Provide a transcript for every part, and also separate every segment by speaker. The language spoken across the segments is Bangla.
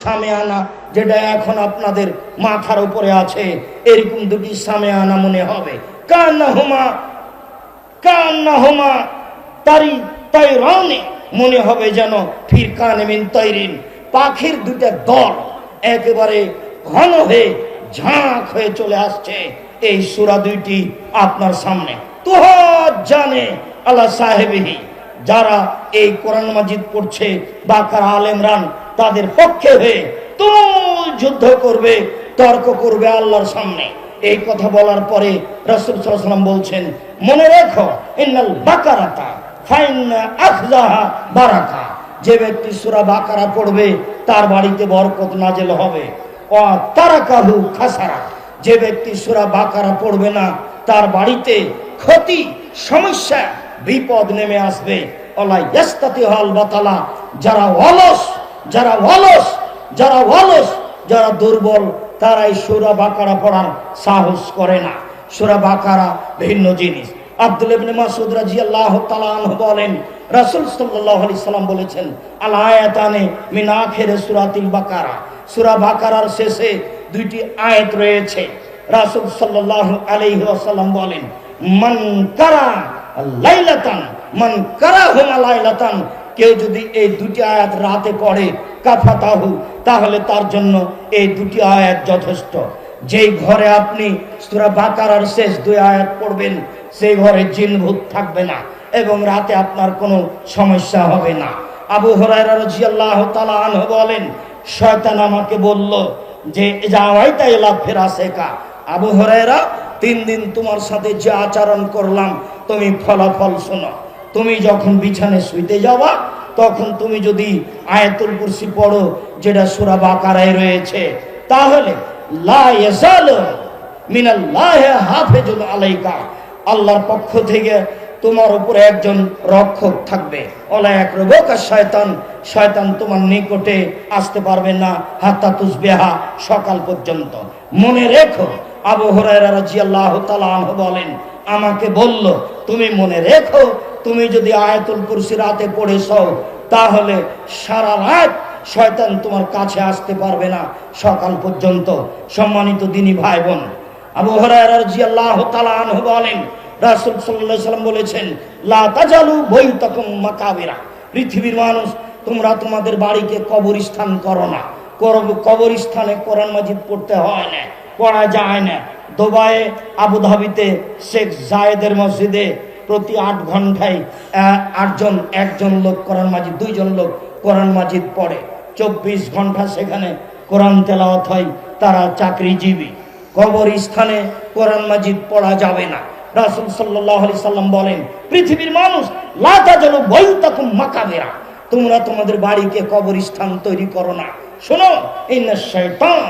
Speaker 1: সামিয়ানা যেটা এখন আপনাদের মাথার উপরে আছে, এরকম দুটি সামিয়ানা মনে হবে। কান্নাহুমা তারি তাইরানে, মনে হবে যেন ফিরকানে মিন তাইরিন, পাখির দুটা দল একেবারে ঘন হয়ে ঝাঁক হয়ে চলে আসছে। এই সূরা দুইটি আপনার সামনে তুহাত জানে আল্লাহ সাহেবিহি, যারা এই কোরআন মাজিদ পড়ছে বাকারা আল ইমরান তাদের পক্ষে হয়ে তুমুল যুদ্ধ করবে, তর্ক করবে আল্লাহর সামনে। এই কথা বলার পরে রাসূল সাল্লাল্লাহু আলাইহি ওয়াসাল্লাম বলছেন, মনে রেখো ইন্নাল বাকারাতা ফাইন্না আখযাহা বারাকা, যে ব্যক্তি সূরা বাকারা পড়বে তার বাড়িতে বরকত নাযিল হবে। ওয়া তারাকাহু খাসারা, যে ব্যক্তি সূরা বাকারা পড়বে না তার বাড়িতে ক্ষতি, সমস্যা, বিপদ নেমে আসবে। ওয়ালা ইয়াস্তাতিহাল বাতালা, যারা অলস, যারা দুর্বল, তারা এই সূরা বাকারা পড়ার সাহস করে না। সূরা বাকারা ভিন্ন জিনিস। আব্দুল্লাহ ইবনে মাসউদ রাদিয়াল্লাহু তাআলা আনহু বলেন, রাসূল সাল্লাল্লাহু আলাইহি সাল্লাম বলেছেন, আল আয়াতানে মিন আখির সূরাতিল বাকারা, সূরা বাকারার শেষে দুইটি আয়াত রয়েছে। রাসূল সাল্লাল্লাহু আলাইহি ওয়াসাল্লাম বলেন, মান কারা লাইলাতান, মান কারাহুমা লাইলাতান, কেউ যদি এই দুটি আয়াত রাতে পড়ে কাফাতাহু, তাহলে তার জন্য এই দুটি আয়াত যথেষ্ট। যেই ঘরে আপনি সূরা বাকারার শেষ দুই আয়াত পড়বেন সেই ঘরে জিন ভূত থাকবে না এবং রাতে আপনার কোনো সমস্যা হবে না। আবু হুরায়রা রাদিয়াল্লাহু তাআলা আনহু বলেন, শয়তান আমাকে বলল যে যাওয়াইতা ইলা ফিরাসিকা, আবু হুরায়রা 3 দিন তোমার সাথে যে আচরণ করলাম তুমি ফলাফল শোনো। তুমি যখন বিছানায় শুইতে যাবা তখন তুমি যদি আয়াতুল কুরসি পড়ো যেটা সূরা বাকারায় রয়েছে, তাহলে লা ইয়াজালু মিনাল্লাহি হাফিজুন আলাইকা, আল্লাহর পক্ষ থেকে তোমার উপরে একজন রক্ষক থাকবে। ওলা ইয়াকরুকা শয়তান, শয়তান তোমার নিকটে আসতে পারবে না হাত্তা তুসবিহা, সকাল পর্যন্ত। মনে রেখো, আবু হুরায়রা রাদিয়াল্লাহু তাআলা আনহু বলেন, আমাকে বলল তুমি মনে রেখো, তুমি যদি আয়াতুল কুরসি রাতে পড়েছো তাহলে সারা রাত শয়তান তোমার কাছে আসতে পারবে না সকাল পর্যন্ত। সম্মানিত দিনী ভাই বোন, আবু হুরায়রা রাদিয়াল্লাহু তাআলা আনহু বলেন, রাসূল সাল্লাল্লাহু আলাইহি ওয়াসাল্লাম বলেছেন, লা তাজালু বাইতাকুম মাকাবিরা, পৃথিবীর মানুষ তোমরা তোমাদের বাড়িকে কবরস্থান করো না। কবরস্থানে কোরআন মাজিদ পড়তে হয় না, পড়া যায় না। দুবাইয়ে আবুধাবিতে শেখ জায়েদের মসজিদে প্রতি 8 ঘন্টায় একজন লোক কোরআন মাজিদ, 2 জন লোক কোরআন মাজিদ পড়ে। 24 ঘন্টা সেখানে কোরআন তেলাওয়াত হয়, তারা চাকরিজীবী। কবরস্থানে কোরআন মাজিদ পড়া যাবে না। রাসূল সাল্লাল্লাহু আলাইহি সাল্লাম বলেন, পৃথিবীর মানুষ লা তাজালু বাইতাকুম মাকাবিরা, তোমরা তোমাদের বাড়িকে কবরস্থান তৈরি করো না। শোনো, ইন্নাশ শাইতান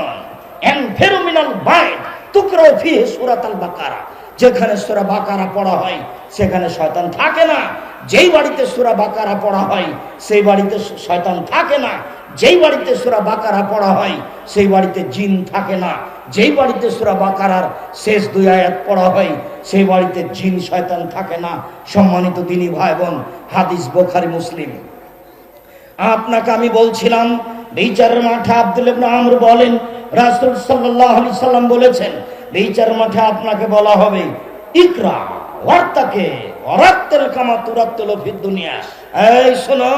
Speaker 1: ইয়ানফিরু মিনাল বাইত তুকরা ফিহি সূরাতুল বাকারা, যেখানে সূরা বাকারা পড়া হয় সেখানে শয়তান থাকে না। যেই বাড়িতে সূরা বাকারা পড়া হয় সেই বাড়িতে শয়তান থাকে না। যেই বাড়িতে সূরা বাকারা পড়া হয় সেই বাড়িতে জিন থাকে না। যেই বাড়িতে সূরা বাকারার শেষ 2 আয়াত পড়া হয় সেই বাড়িতে জিন শয়তান থাকে না। সম্মানিত দিনী ভাই বোন, হাদিস বুখারী মুসলিম। আপনাকে আমি বলছিলাম বিচারের মাঠে আব্দুল্লাহ ইবনে আমর বলেন, রাসূল সাল্লাল্লাহু আলাইহি সাল্লাম বলেছেন, বিচারের মাঠে আপনাকে বলা হবে ইকরা ওয়ার্তাকে ওয়ারাত্তাল কামা তুরাত্তাল ফিদ দুনিয়া, এই শোনো,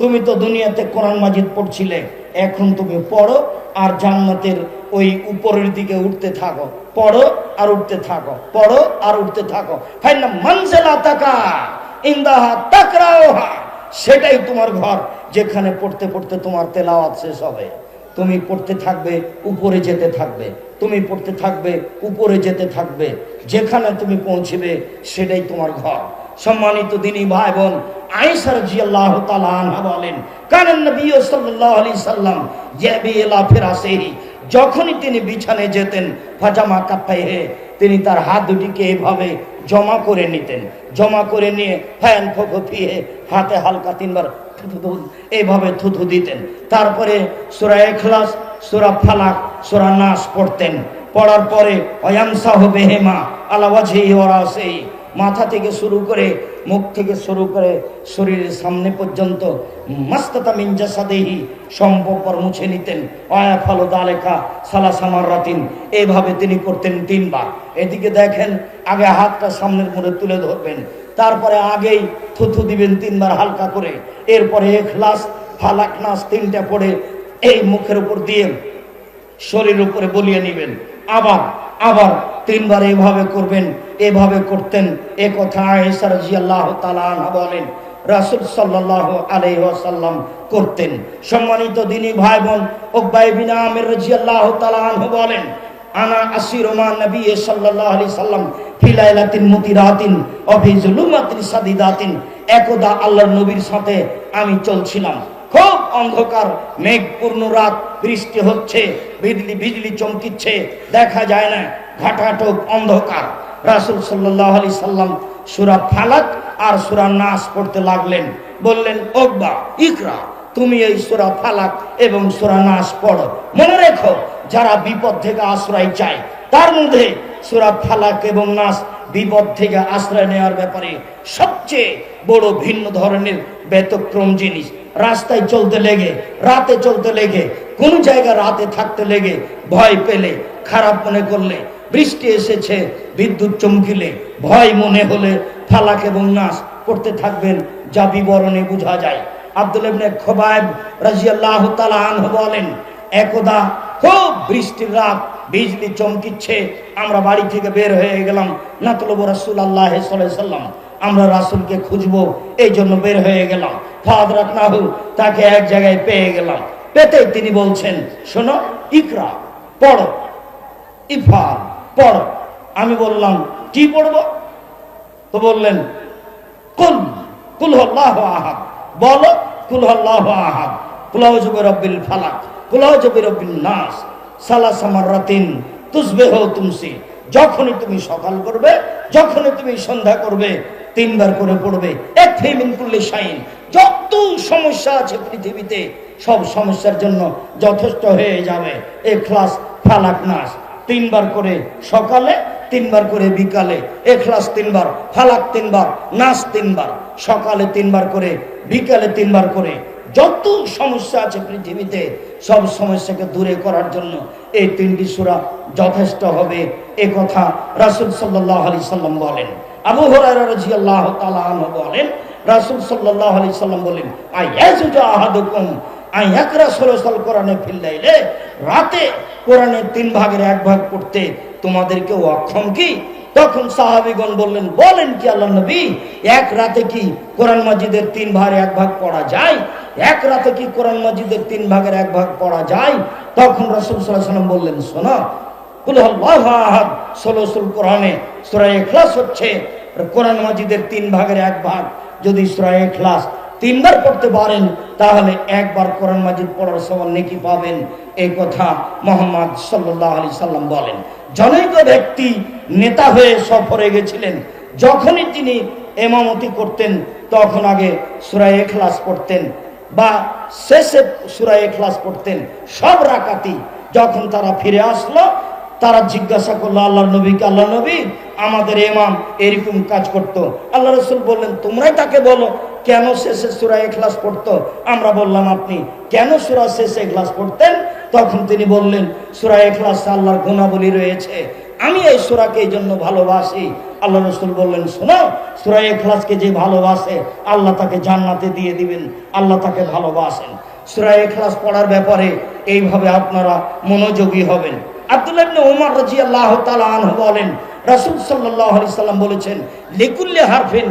Speaker 1: তুমি তো দুনিয়াতে কোরআন মাজিদ পড়ছিলে, এখন তুমি পড়ো আর জান্নাতের ওই উপরের দিকে উঠতে থাকো, পড়ো আর উঠতে থাকো, পড়ো আর উঠতে থাকো। ফাইনা মানজিলাতাকা ইনদাহা তাকরাউহা, সেটাই তোমার ঘর, যেখানে পড়তে পড়তে তোমার তেলাওয়াত শেষ হবে। তুমি পড়তে থাকবে, উপরে যেতে থাকবে, তুমি পড়তে থাকবে, উপরে যেতে থাকবে, যেখানে তুমি পৌঁছবে সেটাই তোমার ঘর। সম্মানিত দিনী ভাই বোন, আয়েশা রাদিয়াল্লাহু তাআলা আনহা বলেন, কানান নবী সাল্লাল্লাহু আলাইহি সাল্লাম ইয়াবি ইলা ফিরাসিহি, যখনই তিনি বিছানায় যেতেন, ফাজামা কাফাইহে, তিনি তার হাত দুটিকে এভাবে জমা করে নিতেন, জমা করে নিয়ে ফ্যান ফিহে, হাতে হালকা 3 বার এইভাবে থুথু দিতেন। তারপরে সূরা ইখলাস, সূরা ফালাক, সূরা নাস পড়তেন। পড়ার পরে ওয়ায়ামসাহু বিহিমা আলা ওয়াজহিহি ওয়া রাসিহি, মাথা থেকে শুরু করে মুখ থেকে শুরু করে শরীরের সামনে পর্যন্ত মাস্তাতা মিন জাসাদিহি সম্পর্ক মুছে নিতেন। ওয়া ফালু দালেকা সালাসা মাররাতিন, এইভাবে তিনি করতেন 3 বার। এদিকে দেখেন, আগে হাতটা সামনের মুড়ে তুলে ধরবেন, তারপরে আগেই থুথু দিবেন 3 বার হালকা করে, এরপরে ইখলাস ফালাক নাস 3টা পড়ে এই মুখের উপর দিয়ে শরীরের উপরে বলিয়ে নেবেন। আবার আবার 3 বার এইভাবে করবেন। এভাবে করতেন। এ কথা আয়েশা রাদিয়াল্লাহু তাআলা আনহা বলেন রাসূল সাল্লাল্লাহু আলাইহি ওয়াসাল্লাম করতেন। সম্মানিত দিনী ভাই বোন, উকবা ইবনে আমির রাদিয়াল্লাহু তাআলা আনহু বলেন, আনা আসিরু মা নবী সাল্লাল্লাহু আলাইহি সাল্লাম ফি লাইলাতিন মুতিরাতিন ওয়া ফি যুলুমাতিন সাদিদাতিন। একদা আল্লাহর নবীর সাথে আমি চলছিলাম, খুব অন্ধকার, মেঘপূর্ণ রাত, বৃষ্টি হচ্ছে, বিজলি বিজলি চমকিচ্ছে, দেখা যায় না, ঘাটাটোপ অন্ধকার। রাসূল সাল্লাল্লাহু আলাইহি সাল্লাম সূরা ফালাক আর সূরা নাস পড়তে লাগলেন। বললেন, উকবা ইকরা, তুমি এই সূরা ফালাক এবং সূরা নাস পড়ো। মনে রেখো, যারা বিপদ থেকে আশ্রয় চায়, তার মধ্যে সূরা ফালাক এবং নাস বিপদ থেকে আশ্রয় নেওয়ার ব্যাপারে সবচেয়ে বড় ভিন্ন ধরনের ব্যতিক্রম জিনিস। রাস্তায় চলতে লেগে, রাতে চলতে লেগে, কোন জায়গা রাতে থাকতে লেগে ভয় পেলে, খারাপ মনে করলে, বৃষ্টি এসেছে, বিদ্যুৎ চমকিলে, ভয় মনে হলে ফালাক এবং নাস পড়তে থাকবেন, যা বিবরণে বোঝা যায়। আব্দুল ইবনে খুবাইব রাদিয়াল্লাহু তাআলা আনহু বলেন, একদা খুব বৃষ্টির রাত, বিজলি চমকিচ্ছে, আমরা বাড়ি থেকে বের হয়ে গেলাম। নাতলুবু রাসূলুল্লাহ সাল্লাল্লাহু আলাইহি সাল্লাম, আমরা রাসূলকে খুঁজবো, এই জন্য বের হয়ে গেলাম। ফাদরাকনাহু, তাকে এক জায়গায় পেয়ে গেলাম। পেতেই তিনি বলছেন, শোনো, ইকরা পড়ো, ইফাল পড়ো। আমি বললাম, কি পড়বো? তো বললেন, কুল কুল আল্লাহু আহাদ, বলো কুল আল্লাহু আহাদ, কুল আউযু বিরাব্বিল ফালাক, কুল আউযু বিরাব্বিন নাস, সালাসা মাররাতিন তুসবিহু তুমসি। যখনই তুমি সকাল করবে, যখনই তুমি সন্ধ্যা করবে, 3 বার করে পড়বে। একফি মিন কুল্লি শাইইন, যত সমস্যা আছে পৃথিবীতে সব সমস্যার জন্য যথেষ্ট হয়ে যাবে ইখলাস ফালাক নাস। 3 বার করে সকালে, 3 বার করে বিকালে, ইখলাস 3 বার, ফালাক 3 বার, নাস 3 বার, সকালে 3 বার করে, বিকালে 3 বার করে। যত সমস্যা আছে পৃথিবীতে সব সমস্যাকে দূরে করার জন্য এই 3টি সূরা যথেষ্ট হবে, এ কথা রাসূল সাল্লাল্লাহু আলাইহি সাল্লাম বলেন। আবু হুরায়রা রাদিয়াল্লাহু তাআলা আনহু বলেন, রাসূল সাল্লাল্লাহু আলাইহি সাল্লাম বলেন, আয়াজুজু আহাদুকুম আয়াকরা সূরাতুল কোরআনে ফিল লাইলে, রাতে কোরআনের 3 ভাগের 1 ভাগ পড়তে তোমাদেরকে অক্ষম কি? তখন সাহাবীগণ বললেন, বলেন কি আল্লাহর নবী, এক রাতে কি কোরআন মাজিদের 3 ভাগের 1 ভাগ পড়া যায়? এক রাতে কি কোরআন মাজিদের 3 ভাগের 1 ভাগ পড়া যায়? তখন রাসূল সাল্লাল্লাহু আলাইহি ওয়াসাল্লাম বললেন, শোনো, কুল আল্লাহু আহাদ সূরাতুল কোরআনে সূরা ইখলাস হচ্ছে কোরআন মাজিদের 3 ভাগের 1 ভাগ। যদি সূরা ইখলাস 3 বার পড়তে পারেন, তাহলে 1 বার কোরআন মাজিদ পড়ার সমান নেকি পাবেন। এই কথা মুহাম্মদ সাল্লাল্লাহু আলাইহি সাল্লাম বলেন। জনৈক ব্যক্তি নেতা হয়ে সফরে গেছিলেন। যখনই তিনি ইমামতি করতেন, তখন আগে সূরা ইখলাস পড়তেন বা শেষে সূরা ইখলাস পড়তেন সব রাকাতি। যখন তারা ফিরে আসলো, তারা জিজ্ঞাসা করলো আল্লাহর নবীকে, আল্লাহ নবী, আমাদের ইমাম এরকম কাজ করত। আল্লাহ রাসূল বললেন, তোমরাই তাকে বলো কেন শেষে সূরা ইখলাস পড়তো। আমরা বললাম, আপনি কেন সূরা শেষে ইখলাস পড়তেন? তখন তিনি বললেন, সূরা ইখলাসে আল্লাহর গুণাবলী রয়েছে, আমি এই সূরাকে এই জন্য ভালোবাসি। আল্লাহ রাসূল বললেন, শোনো, সূরা ইখলাসকে যে ভালোবাসে আল্লাহ তাকে জান্নাতে দিয়ে দিবেন, আল্লাহ তাকে ভালোবাসেন। সূরা ইখলাস পড়ার ব্যাপারে এইভাবে আপনারা মনোযোগী হবেন। আব্দুল্লাহ ইবনে উমর রাদিয়াল্লাহু তাআলা আনহু বলেন, রাসূল সাল্লাল্লাহু আলাইহি সাল্লাম বলেছেন, লিকুল্লি হারফিন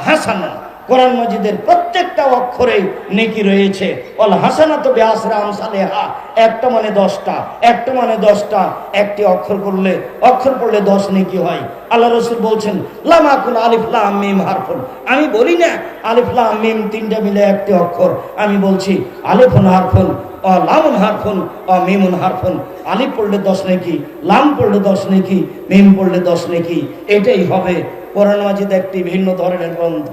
Speaker 1: হাসানাহ, কোরআন মাজিদের প্রত্যেকটা অক্ষরে নেকি রয়েছে। ওয়াল হাসানাতু বিআশরি আমসালিহা, একটা মানে 10টা, একটা মানে 10টা, একটি অক্ষর পড়লে 10 নেকি হয়। আল্লাহ রাসূল বলছেন, লাম আকুল আলিফ লাম মিম হারফুন, আমি বলি না আলিফ লাম মিম 3টা মিলে একটি অক্ষর, আমি বলছি আলিফুন হারফুন ও লামুন হারফুন ও মিমুন হারফুন। আলিফ পড়লে 10 নেকি, লাম পড়লে 10 নেকি, মিম পড়লে 10 নেকি, এটাই হবে কোরআন মাজিদ একটি ভিন্ন ধরনের গ্রন্থ।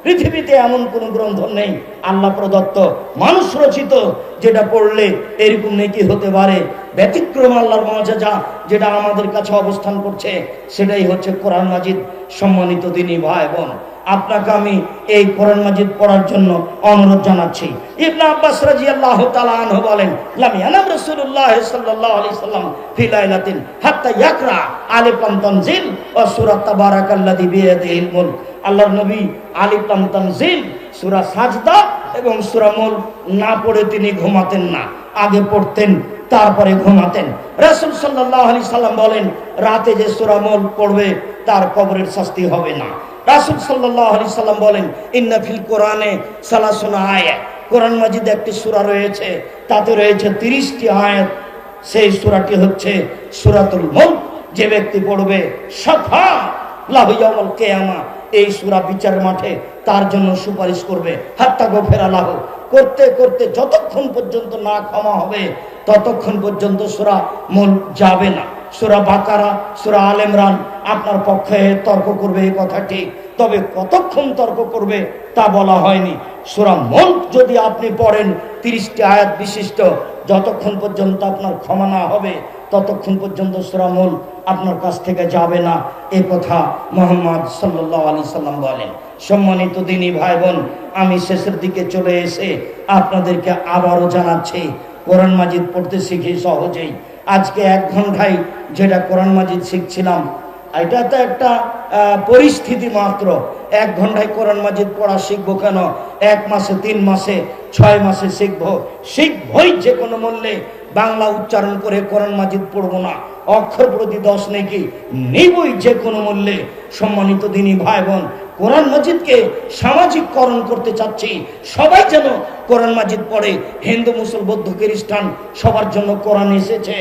Speaker 1: পৃথিবীতে এমন কোন গ্রন্থ নেই আল্লাহ প্রদত্ত, মানুষ রচিত, যেটা পড়লে এরকম নেকি হতে পারে। ব্যতিক্রম আল্লাহর মুআজিজা যেটা আমাদের কাছে অবস্থান করছে, সেটাই হচ্ছে কোরআন মাজিদ। সম্মানিত দিনী ভাই বোন, আপনাকে আমি এই কোরআন মাজিদ পড়ার জন্য অনুরোধ জানাচ্ছি। ইবনে আব্বাস রাদিয়াল্লাহু তাআলা আনহু বলেন, লাম ইয়ানাম রাসূলুল্লাহ সাল্লাল্লাহু আলাইহি সাল্লাম ফি লাইলাতিন হাত্তা ইয়াকরা আলিফ লাম তানজিল ওয়া সূরা তাবারাকাল্লাযী বিয়াদিহিল মুলক। আল্লাহর নবী আলিফ লাম তানজিল, সূরা সাজদা এবং সূরা মুলক না পড়ে তিনি ঘুমাতেন না, আগে পড়তেন তারপরে ঘুমাতেন। রাসূল সাল্লাল্লাহু আলাইহি সাল্লাম বলেন, রাতে যে সূরা মুলক পড়বে তার কবরের শাস্তি হবে না। রাসূল সাল্লাল্লাহু আলাইহি সাল্লাম বলেন, ইন্না ফিল কোরআনে সালাসুনা আয়াত, কোরআন মাজিদে একটি সূরা রয়েছে, তাতে রয়েছে 30টি আয়াত। সেই সূরাটি হচ্ছে সূরাতুল মুলক। যে ব্যক্তি পড়বে শাফা লাহু ইয়াউমাল কিয়ামা, এই সূরা বিচারের মাঠে তার জন্য সুপারিশ করবে। হাত্তা গফিরা লাহু, করতে করতে যতক্ষণ পর্যন্ত না ক্ষমা হবে ততক্ষণ পর্যন্ত সূরা মুলক যাবে না। সূরা বাকারা, সূরা আল ইমরান আপনার পক্ষে তর্ক করবে, এই কথা ঠিক, তবে কতক্ষণ তর্ক করবে তা বলা হয়নি। সূরা মুলক যদি আপনি পড়েন 30টি আয়াত বিশিষ্ট, যতক্ষণ পর্যন্ত আপনার ক্ষমা না হবে ততক্ষণ পর্যন্ত সূরা মুলক আপনার কাছ থেকে যাবে না, এ কথা মুহাম্মদ সাল্লাল্লাহু আলাইহি সাল্লাম বলেন। সম্মানিত দিনী ভাই বোন, আমি শেষের দিকে চলে এসে আপনাদেরকে আবারও জানাচ্ছি, কোরআন মাজিদ পড়তে শিখি সহজেই। আজকে 1 ঘন্টায় যেটা কোরআন মাজিদ শিখছিলাম, এটা তো একটা পরিস্থিতি মাত্র। 1 ঘন্টায় কোরআন মাজিদ পড়া শিখবো কেন? 1 মাসে, 3 মাসে, 6 মাসে শিখবই যে কোনো মূল্যে। বাংলা উচ্চারণ করে কোরআন মাজিদ পড়বো না, অক্ষর প্রতি 10 নেকি নিবই যে কোনো মূল্যে। সম্মানিত দিনী ভাই বোন, কোরআন মাজিদকে সামাজিককরণ করতে চাচ্ছি। সবাই যেন কোরআন মাজিদ পড়ে। হিন্দু, মুসলমান, বৌদ্ধ, খ্রিস্টান সবার জন্য কোরআন এসেছে।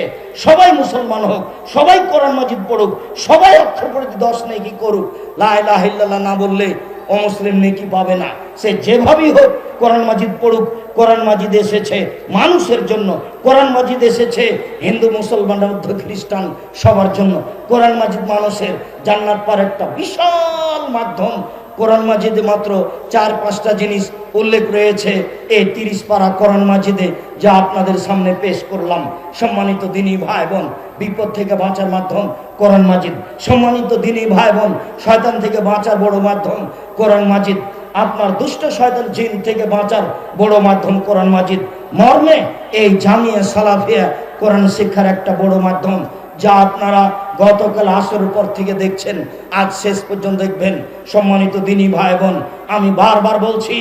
Speaker 1: সবাই মুসলমান হোক, সবাই কোরআন মাজিদ পড়ুক, সবাই অক্ষর প্রতি 10 নেকি করুক। লা ইলাহা ইল্লাল্লাহ না বললে অমুসলিম নেকি পাবে না। সে যেভাবেই হোক কোরআন মাজিদ পড়ুক। কোরআন মাজিদ এসেছে মানুষের জন্য, কোরআন মাজিদ এসেছে হিন্দু, মুসলমান, বৌদ্ধ, খ্রিস্টান সবার জন্য। কোরআন মাজিদ মানুষের জান্নাত পাওয়ার একটা বিশাল মাধ্যম। কোরআন মাজিদে মাত্র 4-5টা জিনিস উল্লেখ রয়েছে এই 30 পারা কোরআন মাজিদে, যা আপনাদের সামনে পেশ করলাম। সম্মানিত দিনী ভাই বোন, বিপদ থেকে বাঁচার মাধ্যম কোরআন মাজিদ। সম্মানিত দিনী ভাই বোন, শয়তান থেকে বাঁচার বড় মাধ্যম কোরআন মাজিদ। আপনার দুষ্ট শয়তান জিন থেকে বাঁচার বড় মাধ্যম কোরআন মাজিদ। মর্মে এই জামিয়া সালাফিয়া কোরআন শিক্ষার একটা বড় মাধ্যম, যা আপনারা গতকাল আসরের পর থেকে দেখছেন, আজ শেষ পর্যন্ত দেখবেন। সম্মানিত দিনী ভাই বোন, আমি বারবার বলছি,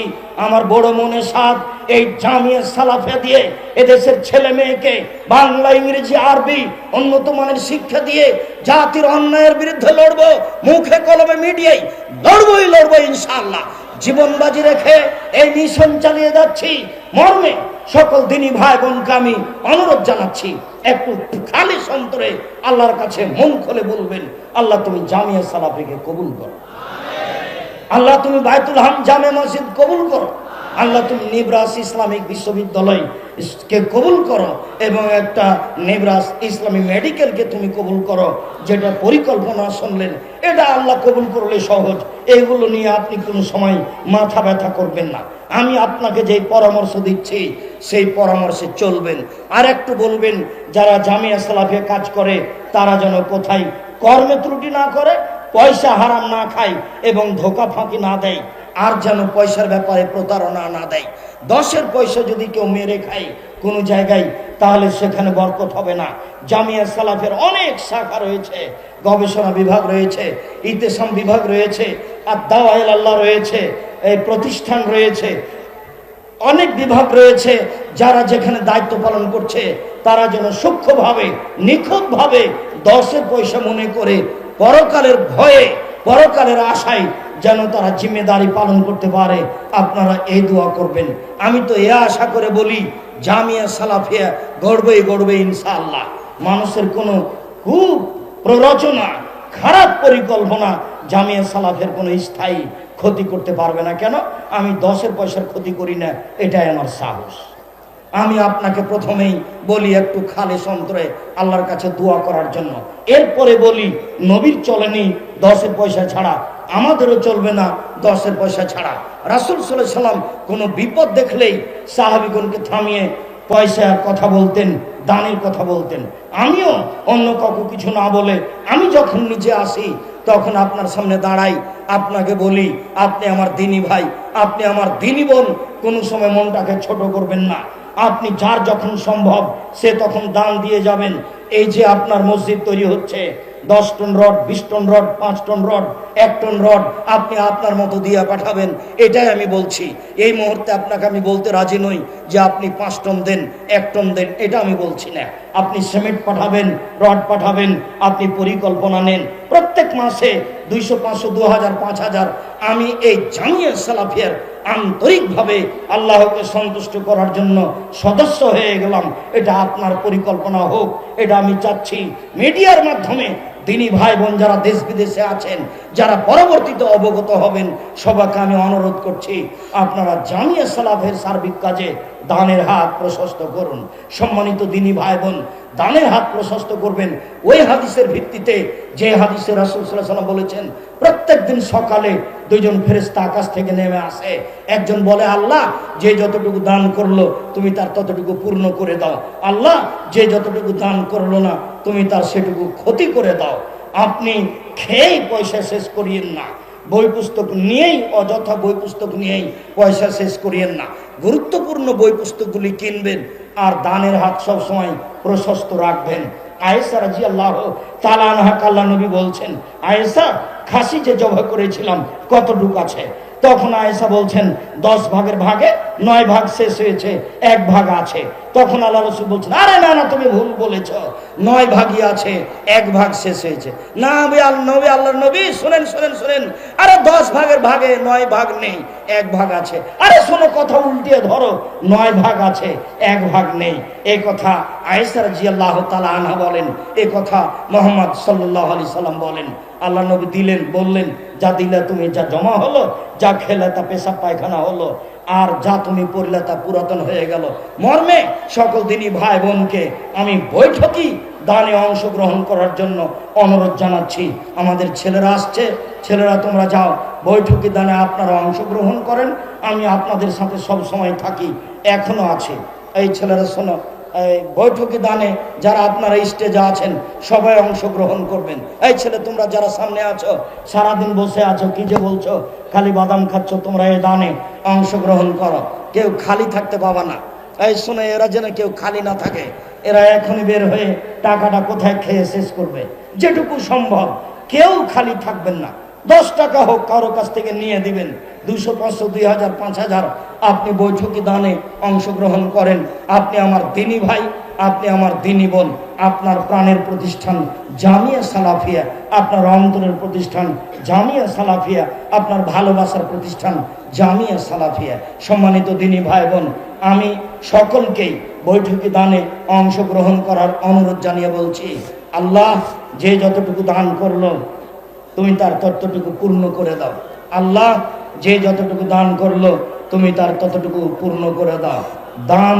Speaker 1: আমার বড় মনে সাধ এই জামিয়া সালাফিয়া দিয়ে এদেশের ছেলে মেয়েকে বাংলা, ইংরেজি, আরবি উন্নত মানের শিক্ষা দিয়ে জাতির অন্যায়ের বিরুদ্ধে লড়বো। মুখে কলমে মিডিয়ায় লড়বো ইনশাআল্লাহ। জীবন বাজি রেখে এই মিশন চালিয়ে যাচ্ছি। মর্মে সকল দিনী ভাই বোনকে আমি অনুরোধ জানাচ্ছি, একটু খালি অন্তরে আল্লাহর কাছে মন খুলে বলবেন, আল্লাহ তুমি জামিয়া সালাফিকে কবুল করো, আল্লাহ তুমি বাইতুল হাম জামে মসজিদ কবুল করো, আল্লাহ তুমি নেব্রাস ইসলামিক বিশ্ববিদ্যালয় কে কবুল করো, এবং একটা নেব্রাস ইসলামী মেডিকেলকে তুমি কবুল করো। যেটা পরিকল্পনা শুনলেন, এটা আল্লাহ কবুল করলে সহজ। এইগুলো নিয়ে আপনি কোনো সময় মাথা ব্যথা করবেন না। আমি আপনাকে যেই পরামর্শ দিচ্ছি সেই পরামর্শে চলবেন। আর একটু বলবেন, যারা জামিয়া সালাফিয়া কাজ করে তারা যেন কোথায় কর্মে ত্রুটি না করে, পয়সা হারাম না খায় এবং ধোকা ফাঁকি না দেয়, আর যেন পয়সার ব্যাপারে প্রতারণা না দেয়। 10-এর পয়সা যদি কেউ মেরে খায় কোনো জায়গায়, তাহলে সেখানে বরকত হবে না। জামিয়া সালাফের অনেক শাখা রয়েছে, গবেষণা বিভাগ রয়েছে, ইতেসাম বিভাগ রয়েছে, আর দাওয়া ইলা আল্লাহ রয়েছে, এই প্রতিষ্ঠান রয়েছে, অনেক বিভাগ রয়েছে। যারা যেখানে দায়িত্ব পালন করছে তারা যেন সূক্ষ্মভাবে, নিখুঁতভাবে 10-এর পয়সা মনে করে পরকালের ভয়ে, পরকালের আশায় যেন তারা জিম্মেদারি পালন করতে পারে। আপনারা এই দোয়া করবেন। আমি তো এ আশা করে বলি, জামিয়া সালাফিয়া গড়বে ইনশাআল্লাহ। মানুষের কোনো কুপ্ররোচনা, খারাপ পরিকল্পনা জামিয়া সালাফের কোনো স্থায়ী ক্ষতি করতে পারবে না। কেন? আমি 10-এর পয়সার ক্ষতি করি না, এটাই আমার সাহস। আমি আপনাকে প্রথমেই বলি একটু খালেস অন্তরে আল্লাহর কাছে দোয়া করার জন্য, এরপরে বলি নবীর চলেনি 10 পয়সা ছাড়া, আমাদেরও চলবে না 10 পয়সা ছাড়া। রাসূল সাল্লাল্লাহু আলাইহি সাল্লাম কোনো বিপদ দেখলেই সাহাবীগণকে থামিয়ে পয়সার কথা বলতেন, দানের কথা বলতেন। আমিও অন্য কাউকে কিছু না বলে আমি যখন নিজে আসি তখন আপনার সামনে দাঁড়াই, আপনাকে বলি আপনি আমার দিনী ভাই, আপনি আমার দিনী বোন, কোনো সময় মনটাকে ছোট করবেন না। আপনি যার যখন সম্ভব সে তখন দান দিয়ে যাবেন। এই যে আপনার মসজিদ তৈরি হচ্ছে, 10 ton rod, 20 ton rod, 5 ton rod, 1 ton rod আপনি আপনার মতো দিয়ে পাঠাবেন, এটাই আমি বলছি। এই মুহূর্তে আপনাকে আমি বলতে রাজি নই যে আপনি 5 টন দেন, 1 টন দেন, এটা আমি বলছি না। আপনি সিমেন্ট পাঠাবেন, রড পাঠাবেন, আপনি পরিকল্পনা নেন প্রত্যেক মাসে 200, 500, 2000, 5000। আমি এই জামিয়া সালাফিয়ার আন্তরিকভাবে আল্লাহকে সন্তুষ্ট করার জন্য সদস্য হয়ে গেলাম, এটা আপনার পরিকল্পনা হোক, এটা আমি চাচ্ছি। মিডিয়ার মাধ্যমে দিনী ভাই বোন যারা দেশ বিদেশে আছেন, যারা পরবর্তীতে অবগত হবেন, সবাইকে আমি অনুরোধ করছি আপনারা জামিয়া সালাফের সার্বিক কাজে দানের হাত প্রশস্ত করুন। সম্মানিত দিনী ভাই বোন, দানের হাত প্রশস্ত করবেন ওই হাদিসের ভিত্তিতে যে হাদিসে রাসূল সাল্লাল্লাহু আলাইহি ওয়াসাল্লাম বলেছেন প্রত্যেক দিন সকালে 2 জন ফেরেশতা আকাশ থেকে নেমে আসে। একজন বলে, আল্লাহ যে যতটুকু দান করলো তুমি তার ততটুকু পূর্ণ করে দাও, আল্লাহ যে যতটুকু দান করলো না তুমি তার সেটুকু ক্ষতি করে দাও। আপনি খেয়েই পয়সা শেষ করিয়েন না, বই পুস্তক নিয়েই, অযথা বই পুস্তক নিয়েই পয়সা শেষ করিয়েন না। গুরুত্বপূর্ণ বই পুস্তকগুলি কিনবেন আর দানের হাত সব সময় প্রশস্ত রাখবেন। আয়েশা রাদিয়াল্লাহু তাআলা আনহা আল্লাহ নবী বলছেন, আয়েশা খাসি যে জবাই করেছিলাম কতটুকু আছে? তখন আয়েশা বলছেন 10 ভাগের ভাগে 9 ভাগ শেষ হয়েছে, 1 ভাগ আছে। তখন আল্লাহ রাসূল বলছেন, আরে না না, তুমি ভুল বলেছ, 9 ভাগই আছে, 1 ভাগ শেষ হয়েছে। না আল্লাহর নবী শুনেন শুনেন শুনেন, আরে 10 ভাগের ভাগে 9 ভাগ নেই, 1 ভাগ আছে। আরে শোনো, কথা উল্টিয়ে ধরো, 9 ভাগ আছে, 1 ভাগ নেই। এই কথা আয়েশা রাদিয়াল্লাহু তাআলা আনহা বলেন, এই কথা মুহাম্মদ সাল্লাল্লাহু আলাইহি সাল্লাম বলেন। আল্লাহ নবী দিলেন, বললেন, যা দিলে তুমি, যা জমা হলো, যা খেলে তা পেশাব পায়খানা হলো, আর যা তুমি পড়লে তা পুরাতন হয়ে গেল। মর্মে সকল দিনই ভাই বোনকে আমি বৈঠকি দানে অংশগ্রহণ করার জন্য অনুরোধ জানাচ্ছি। আমাদের ছেলেরা আসছে, ছেলেরা তোমরা যাও, বৈঠকি দানে আপনারা অংশগ্রহণ করেন। আমি আপনাদের সাথে সব সময় থাকি, এখনো আছে। এই ছেলেরা শোনো, এই বৈঠকি দানে যারা আপনারা স্টেজে আছেন সবাই অংশগ্রহণ করবেন। এই ছেলে, তোমরা যারা সামনে আছো, সারাদিন বসে আছো, কি যে বলছো, খালি বাদাম খাচ্ছ, তোমরা এই দানে অংশগ্রহণ করো, কেউ খালি থাকতে পাবা না। এই শুনে, এরা যেন কেউ খালি না থাকে। এরা এখনই বের হয়ে টাকাটা কোথায় খেয়ে শেষ করবে, যেটুকু সম্ভব কেউ খালি থাকবেন না। 10 টাকা হোক কারো কাছ থেকে নিয়ে দিবেন, 200, 500, 2000, 5000 আপনি বৈঠকি দানে অংশগ্রহণ করেন। আপনি আমার দিনী ভাই, আপনি আমার দিনী বোন, আপনার প্রাণের প্রতিষ্ঠান জামিয়া সালাফিয়া, আপনার অন্তরের প্রতিষ্ঠান জামিয়া সালাফিয়া, আপনার ভালোবাসার প্রতিষ্ঠান জামিয়া সালাফিয়া। সম্মানিত দিনী ভাই বোন, আমি সকলকেই বৈঠকি দানে অংশগ্রহণ করার অনুরোধ জানিয়ে বলছি, আল্লাহ যে যতটুকু দান করলো তুমি তার ততটুকু পূর্ণ করে দাও। আল্লাহ যে যতটুকু দান করলো তুমি তার ততটুকু পূর্ণ করে দাও। দান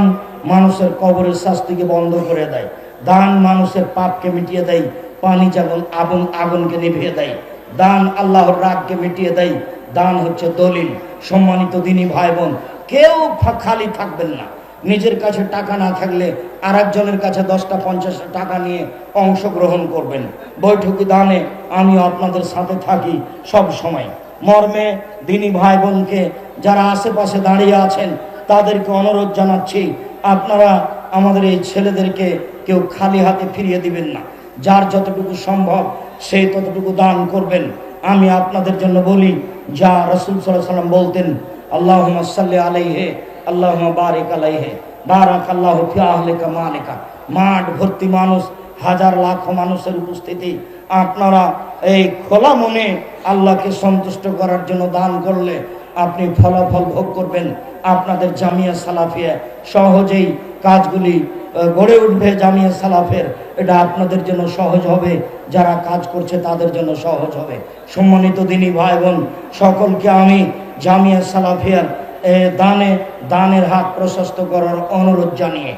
Speaker 1: মানুষের কবরের শাস্তিকে বন্ধ করে দেয়, দান মানুষের পাপকে মিটিয়ে দেয়, পানি যেমন আগুনকে নিভিয়ে দেয়, দান আল্লাহর রাগকে মিটিয়ে দেয়। দান হচ্ছে দলিল। সম্মানিত দিনী ভাই বোন, কেউ খালি থাকবেন না। নিজের কাছে টাকা না থাকলে আর একজনের কাছে 10টা 50টা টাকা নিয়ে অংশগ্রহণ করবেন। বৈঠকি দানে আমি আপনাদের সাথে থাকি সব সময়। মর্মে দিনী ভাই বোনকে যারা আশেপাশে দাঁড়িয়ে আছেন তাদেরকে অনুরোধ জানাচ্ছি, আপনারা আমাদের এই ছেলেদেরকে কেউ খালি হাতে ফিরিয়ে দিবেন না। যার যতটুকু সম্ভব সেই ততটুকু দান করবেন। আমি আপনাদের জন্য বলি, যা রাসূল সাল্লাল্লাহু আলাইহি ওয়াসাল্লাম বলতেন, আল্লাহুম্মা সাল্লি আলাইহি আল্লাহুম্মা বারিক আলাইহি বারাকাল্লাহু ফি আহলিকা মালিকা। মাঠ ভর্তি মানুষ, হাজার লাখ মানুষের উপস্থিতি, আপনারা এই খোলা মনে আল্লাহকে সন্তুষ্ট করার জন্য দান করলে আপনি ফলাফল ভোগ করবেন। আপনাদের জামিয়া সালাফিয়া সহজেই কাজগুলি গড়ে উঠবে। জামিয়া সালাফের এটা আপনাদের জন্য সহজ হবে, যারা কাজ করছে তাদের জন্য সহজ হবে। সম্মানিত দিনী ভাই বোন, সকলকে আমি জামিয়া সালাফিয়ার দানের হাত প্রশস্ত করার অনুরোধ জানিয়ে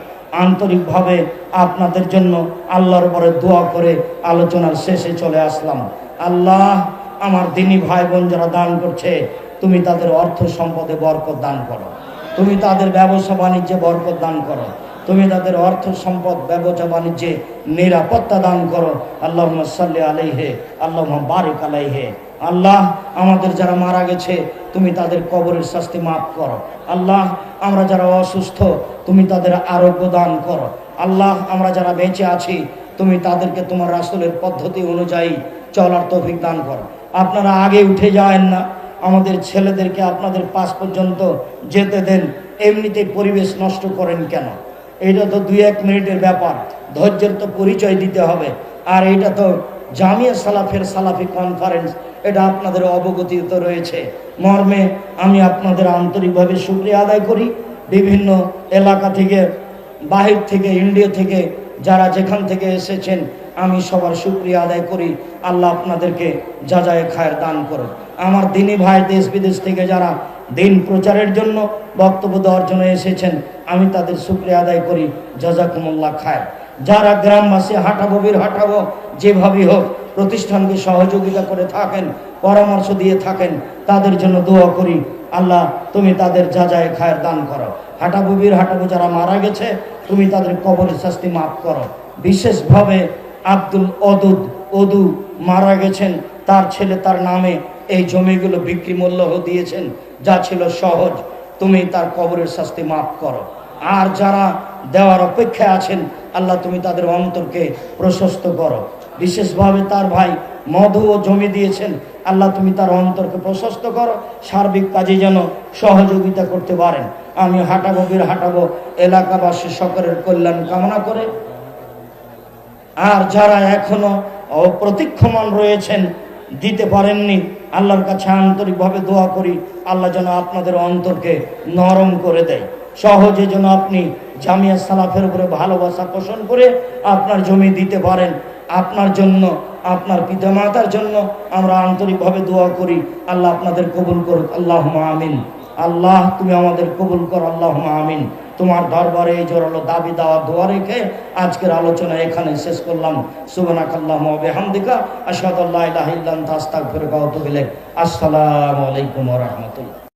Speaker 1: আন্তরিকভাবে আপনাদের জন্য আল্লাহর উপরে দোয়া করে আলোচনার শেষে চলে আসলাম। আল্লাহ, আমার দিনী ভাই বোন যারা দান করছে, তুমি তাদের অর্থ সম্পদে বরকত দান করো, তুমি তাদের ব্যবসা বাণিজ্যে বরকত দান করো, তুমি তাদের অর্থ সম্পদ ব্যবসা বাণিজ্যে নিরাপত্তা দান করো। আল্লাহুম্মা সাল্লি আলাইহি, আল্লাহুম্মা বারিক আলাইহি। আল্লাহ, আমাদের যারা মারা গেছে তুমি তাদের কবরের শাস্তি মাফ করো। আল্লাহ, আমরা যারা অসুস্থ তুমি তাদের আরোগ্য দান করো। আল্লাহ, আমরা যারা বেঁচে আছি তুমি তাদেরকে তোমার রাসূলের পদ্ধতি অনুযায়ী চলার তৌফিক দান করো। আপনারা আগে উঠে যায়েন না, আমাদের ছেলেদেরকে আপনাদের পাশ পর্যন্ত যেতে দেন, এমনিতেই পরিবেশ নষ্ট করেন কেন? এটা তো 2-1 মিনিটের ব্যাপার, ধৈর্যের তো পরিচয় দিতে হবে। আর এটা তো জামিয়া সালাফের সালাফি কনফারেন্স, এটা আপনাদের অবগতিতে রয়েছে মর্মে আমি আপনাদের আন্তরিকভাবে শুকরিয়া আদায় করি। বিভিন্ন এলাকা থেকে, বাহির থেকে, ইন্ডিয়া থেকে যারা যেখান থেকে এসেছেন আমি সবার শুকরিয়া আদায় করি। আল্লাহ আপনাদেরকে যাজায়ে খায়ের দান করুন। আমার দিনী ভাই দেশ বিদেশ থেকে যারা দিন প্রচারের জন্য বক্তব্য দেওয়ার জন্য এসেছেন আমি তাদের শুকরিয়া আদায় করি, জাযাকুমুল্লাহ খায়ের। যারা গ্রামবাসী হাঁটাবো বীর হাঁটাবো যেভাবেই হোক প্রতিষ্ঠানকে সহযোগিতা করে থাকেন, পরামর্শ দিয়ে থাকেন, তাদের জন্য দোয়া করি। আল্লাহ, তুমি তাদের যাজায়ে খায়ের দান করো। হাঁটাবো বীর হাঁটাবো যারা মারা গেছে তুমি তাদের কবরের শাস্তি মাফ করো। বিশেষভাবে আব্দুল অদু মারা গেছেন, তার ছেলে তার নামে এই জমিগুলো বিক্রি মূল্য দিয়েছেন, যা ছিল সহজ, তুমি তার কবরের শাস্তি মাফ করো। আর যারা দেওয়ার অপেক্ষায় আছেন আল্লাহ তুমি তাদের অন্তরকে প্রশস্ত করো। বিশেষভাবে তার ভাই মধু ও জমি দিয়েছেন, আল্লাহ তুমি তার অন্তরকে প্রশস্ত করো, সার্বিক কাজে যেন সহযোগিতা করতে পারেন। আমি হাঁটাবো বীর হাঁটাবো এলাকাবাসী সকলের কল্যাণ কামনা করে, আর যারা এখনো প্রতীক্ষমান রয়েছেন দিতে পারেননি আল্লাহর কাছে আন্তরিকভাবে দোয়া করি আল্লাহ যেন আপনাদের অন্তরকে নরম করে দেয়, সহজে যেন আপনি জামিয়া সালাফের উপরে ভালোবাসা পোষণ করে আপনার জমি দিতে পারেন। আপনার জন্য, আপনার পিতামাতার জন্য আমরা আন্তরিকভাবে দোয়া করি, আল্লাহ আপনাদের কবুল করুক। আল্লাহুম্মা আমিন। আল্লাহ তুমি আমাদের কবুল করো, আল্লাহুম্মা আমিন। তোমার দরবারে এই জোরালো দাবি দেওয়া দোয়া রেখে আজকের আলোচনা এখানে শেষ করলাম। সুবহানাকাল্লাহুম্মা ওয়া বিহামদিকা আশহাদু আল্লা ইলাহা ইল্লা আনতা আস্তাগফিরুকা ওয়া আতুবু ইলাইক। আসসালামু আলাইকুম ওয়া রাহমাতুল্লাহ।